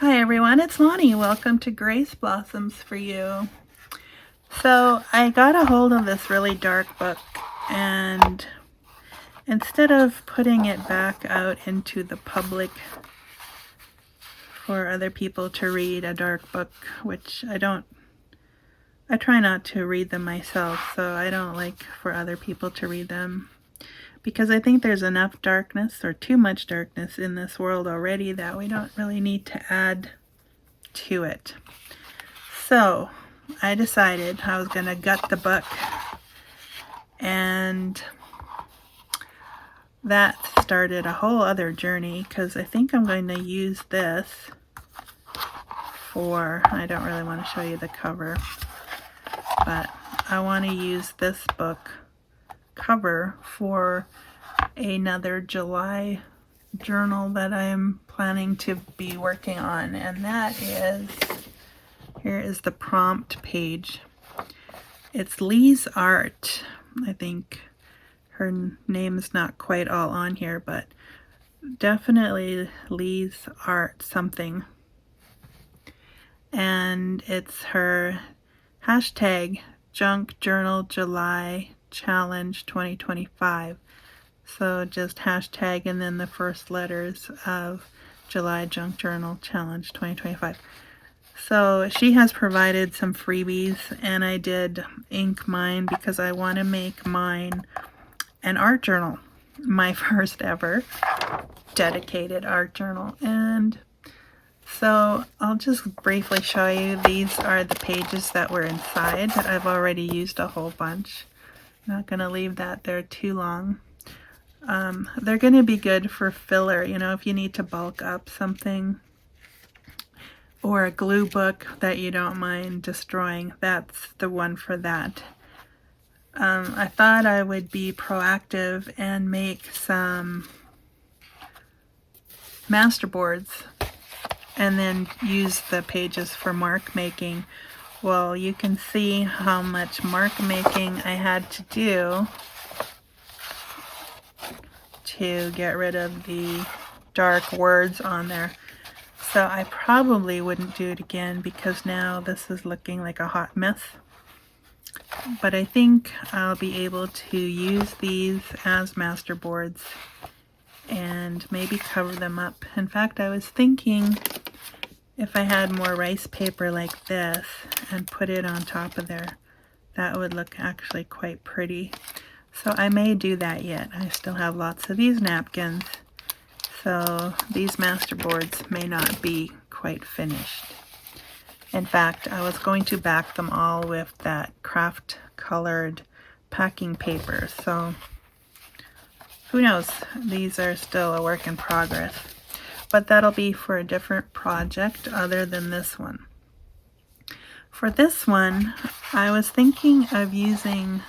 Hi everyone, it's Lonnie. Welcome to Grace Blossoms for You. So I got a hold of this really dark book, and instead of putting it back out into the public for other people to read, a dark book, which I try not to read them myself, so I don't like for other people to read them, because I think there's enough darkness, or too much darkness, in this world already that we don't really need to add to it. So I decided I was going to gut the book, and that started a whole other journey, because I think I'm going to use this for, I don't really want to show you the cover, but I want to use this book cover for another July journal that I'm planning to be working on, and that is, here is the prompt page. It's Lee's Art. I think her name's not quite all on here, but definitely Lee's Art something. And it's her hashtag Junk Journal July Challenge 2025. So just hashtag and then the first letters of July Junk Journal Challenge 2025. So she has provided some freebies, and I did ink mine because I want to make mine an art journal, my first ever dedicated art journal. And so I'll just briefly show you. These are the pages that were inside. I've already used a whole bunch. I'm not going to leave that there too long. They're going to be good for filler, you know, if you need to bulk up something, or a glue book that you don't mind destroying. That's the one for that. I thought I would be proactive and make some master boards and then use the pages for mark making. Well, you can see how much mark making I had to do to get rid of the dark words on there. So I probably wouldn't do it again, because now this is looking like a hot mess. But I think I'll be able to use these as master boards and maybe cover them up. In fact, I was thinking if I had more rice paper like this and put it on top of there, that would look actually quite pretty. So I may do that yet. I still have lots of these napkins, so these master boards may not be quite finished. In fact, I was going to back them all with that craft colored packing paper, so who knows? These are still a work in progress, but that'll be for a different project other than this one. For this one, I was thinking of using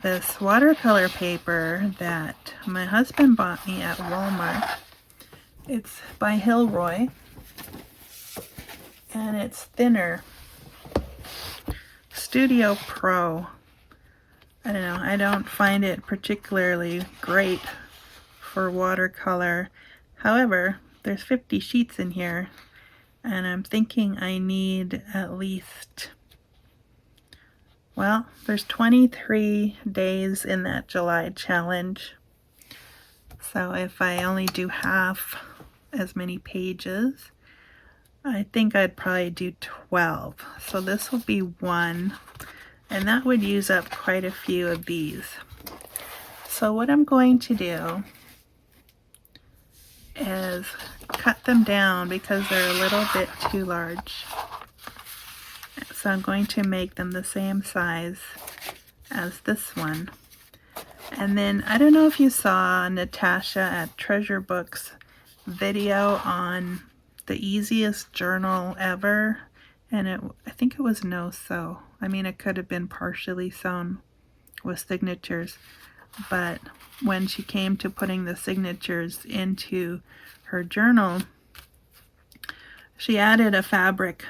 this watercolor paper that my husband bought me at Walmart. It's by Hilroy, and it's thinner. Studio Pro. I don't know, I don't find it particularly great for watercolor. However, there's 50 sheets in here, and I'm thinking I need at least, well, there's 23 days in that July challenge. So if I only do half as many pages, I think I'd probably do 12. So this will be one, and that would use up quite a few of these. So what I'm going to do is cut them down because they're a little bit too large. So I'm going to make them the same size as this one. And then, I don't know if you saw Natasha at Treasure Books video on the easiest journal ever, and I think it was no sew. I mean, it could have been partially sewn with signatures, but when she came to putting the signatures into her journal, she added a fabric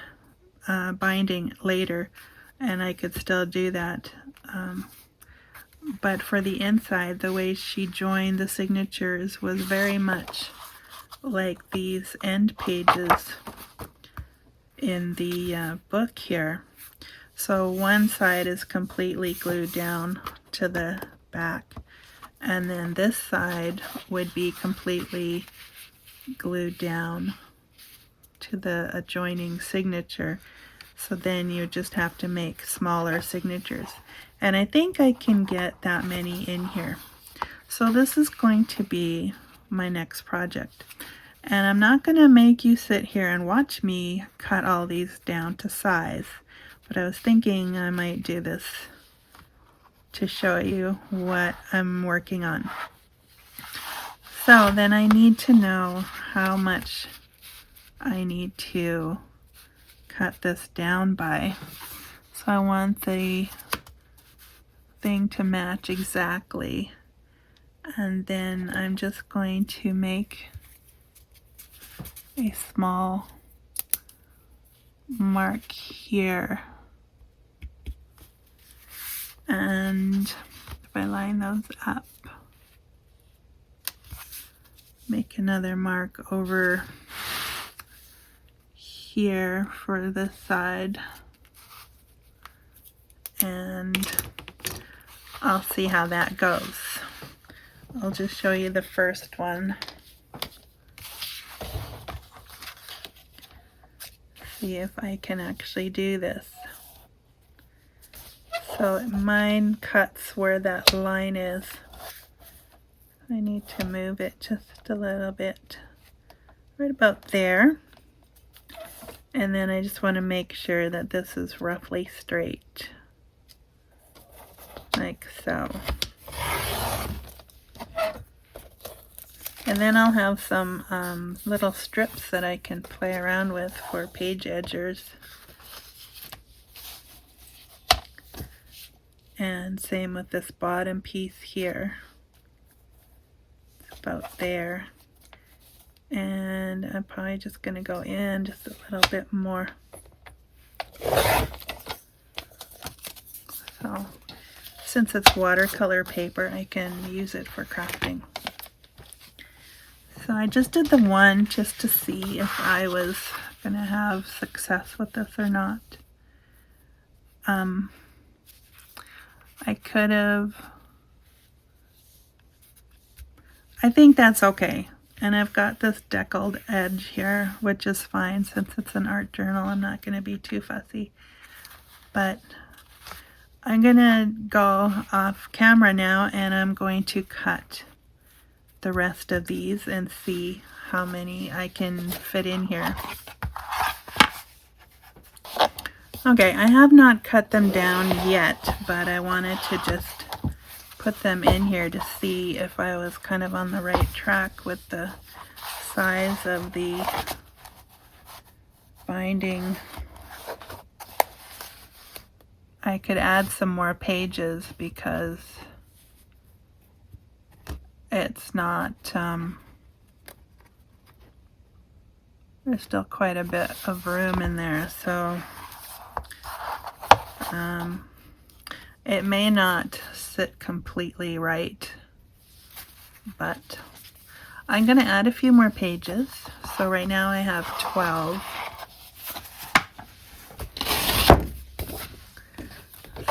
binding later, and I could still do that. But for the inside, the way she joined the signatures was very much like these end pages in the book here. So one side is completely glued down to the back, and then this side would be completely glued down to the adjoining signature. So then you just have to make smaller signatures. And I think I can get that many in here. So this is going to be my next project. And I'm not going to make you sit here and watch me cut all these down to size. But I was thinking I might do this to show you what I'm working on. So then I need to know how much I need to cut this down by. So I want the thing to match exactly. And then I'm just going to make a small mark here. And if I line those up, make another mark over here for this side, and I'll see how that goes. I'll just show you the first one. See if I can actually do this. So mine cuts where that line is. I need to move it just a little bit, right about there. And then I just want to make sure that this is roughly straight, like so. And then I'll have some little strips that I can play around with for page edgers. And same with this bottom piece here. It's about there. And I'm probably just going to go in just a little bit more. So, since it's watercolor paper, I can use it for crafting. So I just did the one just to see if I was going to have success with this or not. I could have, I think that's okay. And I've got this deckled edge here, which is fine since it's an art journal. I'm not going to be too fussy. But I'm going to go off camera now, and I'm going to cut the rest of these and see how many I can fit in here. Okay, I have not cut them down yet, but I wanted to just put them in here to see if I was kind of on the right track with the size of the binding. I could add some more pages because it's not, there's still quite a bit of room in there, so it may not sit completely right, but I'm going to add a few more pages. So right now I have 12.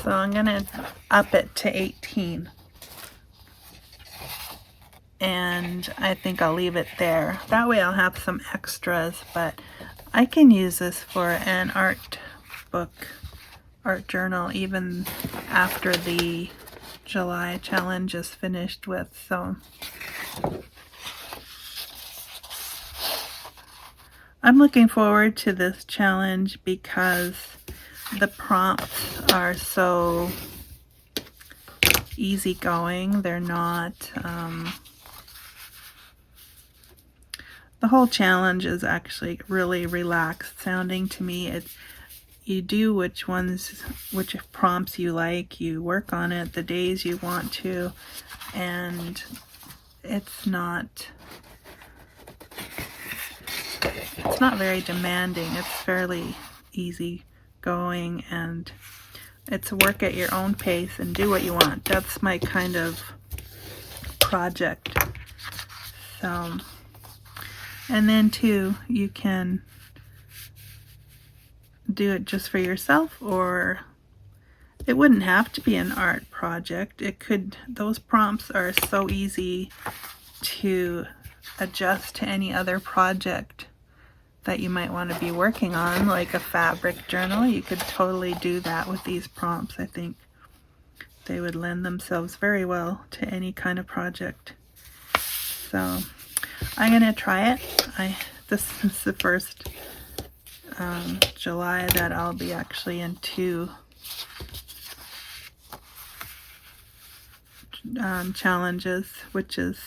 So I'm going to up it to 18. And I think I'll leave it there. That way I'll have some extras, but I can use this for an art book, art journal, even after the July challenge is finished with. So I'm looking forward to this challenge because the prompts are so easygoing. They're not, the whole challenge is actually really relaxed sounding to me. You do which prompts you like, you work on it the days you want to, and it's not very demanding. It's fairly easy going, and it's work at your own pace and do what you want. That's my kind of project. So, and then too, you can do it just for yourself, or it wouldn't have to be an art project. It could, those prompts are so easy to adjust to any other project that you might want to be working on, like a fabric journal. You could totally do that with these prompts. I think they would lend themselves very well to any kind of project. So I'm gonna try it. This is the first July that I'll be actually in 2 challenges, which is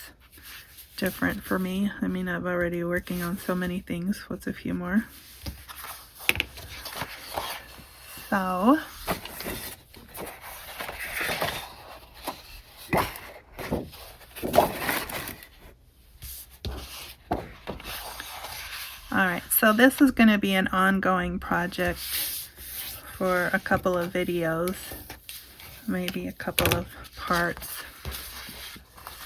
different for me. I mean, I'm already working on so many things. What's a few more? So alright, so this is going to be an ongoing project for a couple of videos, maybe a couple of parts.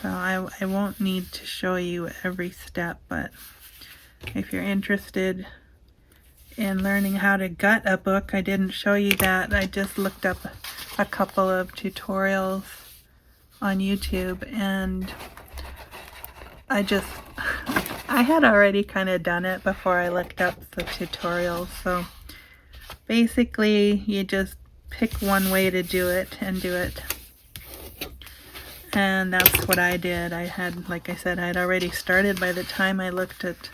So I won't need to show you every step, but if you're interested in learning how to gut a book, I didn't show you that. I just looked up a couple of tutorials on YouTube, and I had already kind of done it before I looked up the tutorials. So basically you just pick one way to do it and do it. And that's what I did. I had, like I said, I'd already started by the time I looked at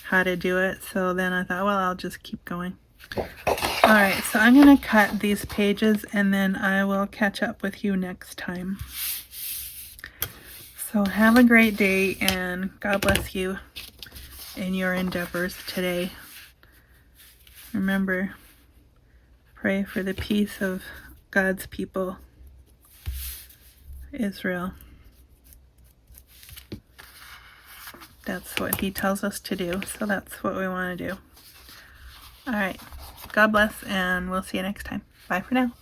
how to do it. So then I thought, well, I'll just keep going. Alright, so I'm going to cut these pages and then I will catch up with you next time. So have a great day and God bless you in your endeavors today. Remember, pray for the peace of God's people, Israel. That's what he tells us to do, so that's what we want to do. Alright, God bless, and we'll see you next time. Bye for now.